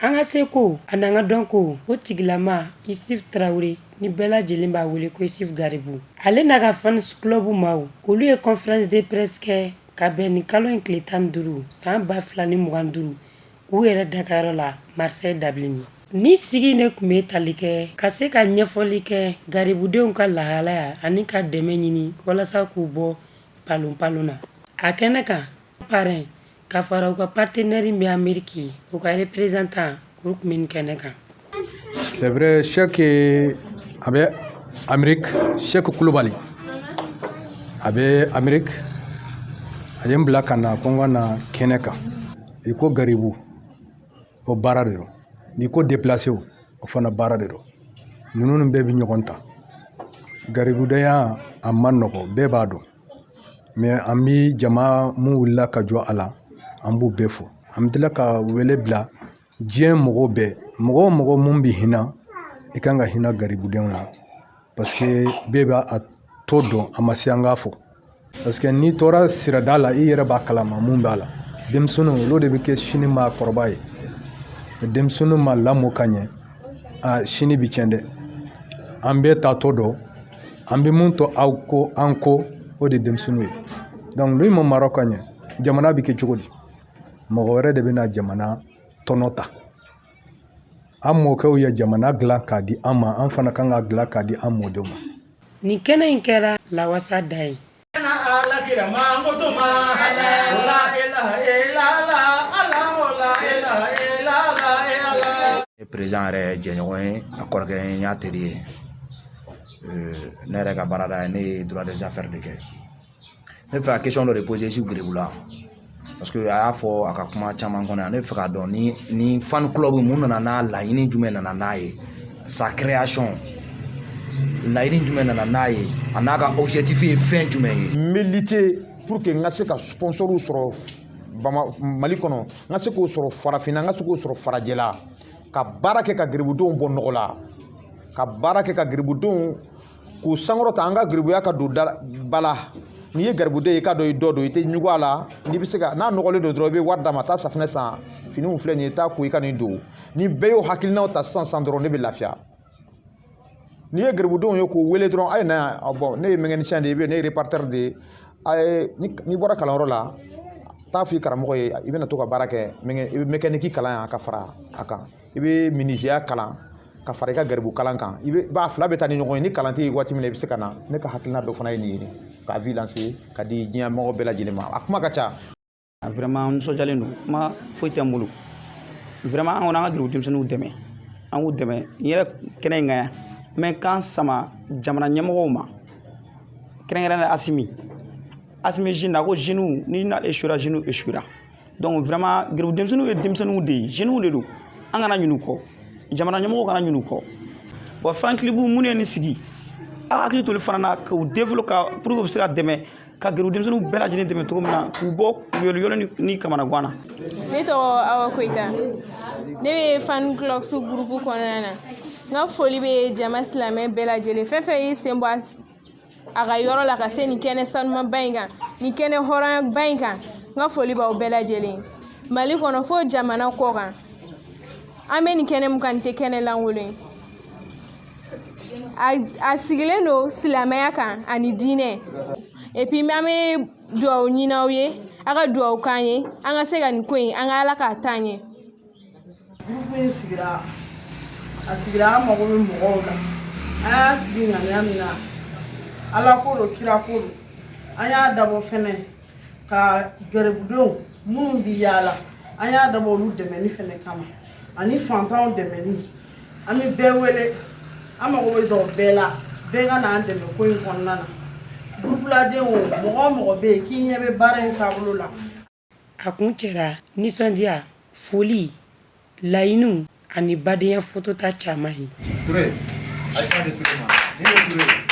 An ka se ko a n'an ka dɔn ko o tigilama Isuf Traoré ni bɛɛ lajɛlen b'a wele ko Isuf Garibu. Ale n'a ka fans club maaw olu ye conférence de presse kɛ ka bɛn ni kalo in tile 15 san 2025 u yɛrɛ dakayɔrɔ la Marseille Dablin. Ni sigi ne tun bɛ tali kɛ ka se ka ɲɛfɔli kɛ Garibudenw ka lahalaya ani ka dɛmɛ ɲini walasa k'u bɔ palon na. A kɛnɛ kan parrain ka fara u ka partenaire bɛ Amérique u ka représentant o tun bɛ nin kɛnɛ kan. C'est vrai, Cheikh abe Amérique, Cheikh Kulubali abe Amérique a ye n bila ka na ko n ka na kɛnɛ kan. I ko Garibu o baara de don, n'i ko déplacé o fana baara de don. Ninnu bɛɛ bɛ ɲɔgɔn ta. Garibudenya a ma nɔgɔ, bɛɛ b'a dɔn, mais an bɛ jama mun wulila ka jɔ a la an b'u bɛɛ fo. An bɛ tila ka wele bila diɲɛ mɔgɔw bɛɛ, mɔgɔ o mɔgɔ mun bɛ hinɛ i kan ka hinɛ Garibudenw na parce que bɛɛ b'a to dɔn a ma se an k'a fɔ. Parce que n'i tora sirada la i yɛrɛ b'a kalama mun b'a la. Denmisɛnninw olu de bɛ kɛ sini maakɔrɔba ye. Denmisɛnninw ma lamɔ ka ɲɛ sini bi tiɲɛ dɛ. An bɛɛ ta to dɔn, an bɛ mun to an ko o de denmisɛnninw ye. Donc n'u ma mara ka ɲɛ jamana bɛ kɛ cogo di? Mɔgɔ wɛrɛ de bɛna jamana tɔnɔ ta. An mɔkɛw ye jamana dilan k'a di an ma, an fana kan ka dilan k'a di an mɔdenw ma. Nin kɛnɛ in kɛra lawasa da ye. Président yɛrɛ jɛɲɔgɔn ye a kɔrɔkɛ n y'a teri ye. Ne yɛrɛ ka baarada ye ne ye droit des affaires de kɛ. Ne fɛ ka question dɔ de poser Isuf Garibu la parce que a y'a fɔ a ka kuma caman kɔnɔ yan. Ne fɛ ka dɔn ni fan club mun nana n'a laɲini jumɛn nana n'a ye sa création laɲini jumɛn nana n'a ye a n'a ka objectif ye fɛn jumɛn ye. Militer pour que n ka se ka sponsor sɔrɔ Mali kɔnɔ, n ka se k'o sɔrɔ farafinna, n ka se k'o sɔrɔ farajɛla, ka baara kɛ ka Garibudenw bɔ nɔgɔ la, ka baara kɛ ka Garibudenw k'u sankɔrɔta an ka Garibuya ka don ba la. N'i ye Garibuden ye i k'a dɔn i dɔ don, i tɛ ɲugu a la, n'i bɛ se ka n'a nɔgɔlen don dɔrɔn i bɛ wari d'a ma, taa safinɛ san, finiw filɛ nin ye, taa ko i ka nin don. Ni bɛɛ y'o hakilinaw ta sisan dɔrɔn ne bɛ lafiya. N'i ye Garibudenw ye k'o wele dɔrɔn a ye na yan, bon ne ye mécanicien de ye, ne ye reporter de ye, n'i bɔra kalanyɔrɔ la taa f'i karamɔgɔ ye i bɛna to ka baara kɛ, i bɛ mécanique kalan yan ka fara a kan, i bɛ menuisier kalan ka fara i ka Garibu kalan kan, i b'a fila bɛ taa ni ɲɔgɔn ye. Ni kalan tɛ yen waati min na i bɛ se ka na, ne ka hakilina dɔ fana ye nin ye k'a lancer ka di diɲɛ mɔgɔ bɛɛ lajɛlen ma. A kuma ka ca. Vraiment nisɔndiyalen don, kuma foyi tɛ n bolo. Vraiment an kɔni an ka Garibu denmisɛnninw dɛmɛ, an k'u dɛmɛ. N yɛrɛ kɛnɛ in kan yan, n bɛ kan sama jamana ɲɛmɔgɔw ma, kɛrɛnkɛrɛnnenya la Asimi jeune a ko jeunes ni n'ale échouera jeunes échouera. Donc vraiment Garibu denmisɛnninw ye denmisɛnninw de ye, jeunes de don. An kana ɲinɛ u kɔ, jamana ɲɛmɔgɔw kana ɲinɛ u kɔ. Bon fan club mun ye nin sigi, a ka hakili to olu fana na k'u développer pour que u bɛ se ka dɛmɛ ka Garibu denmisɛnninw bɛɛ lajɛlen dɛmɛ cogo min na k'u bɔ yɔliyɔlɔ ni kamana gan na. Ne tɔgɔ Awa Koyita, ne bɛ fan club su groupe kɔnɔna na. N ka foli bɛ jama silamɛ bɛɛ lajɛlen, fɛn fɛn y'i sen bɔ a ka yɔrɔ la ka se nin kɛnɛ sanumaba in kan, nin kɛnɛ hɔrɔnyaba in kan. N ka foli b'aw bɛɛ lajɛlen. Mali kɔnɔ fo jamana kɔ kan. An bɛ nin kɛnɛ mun kan nin tɛ kɛnɛ lankolon ye. A sigilen don silamɛya kan ani diinɛ. Et puis an bɛ dugawu ɲini aw ye, a ka dugawu k'an ye, an ka se ka nin ko in an ka Ala k'a taa ɲɛ. Groupe in sigira, a sigira an mago bɛ mɔgɔw la. An y'a sigi ŋaniya min na, Ala ko don, kira ko don. An y'a dabɔ fɛnɛ ka Garibudenw minnu bɛ yaala, an y'a dabɔ olu dɛmɛni fɛnɛ kama, ani fantanw dɛmɛni. An bɛ bɛɛ wele, an mago bɛ dɔw bɛɛ la, bɛɛ ka n'an dɛmɛ ko in kɔnɔna na. Gurupuladenw mɔgɔ o mɔgɔ bɛ yen k'i ɲɛ bɛ baara in taabolo la. A kun cɛra nisɔndiya, foli, laɲiniw ani badenya fotota caman ye. Touré, a ye kuma di Touré ma. Ne ye Touré ye.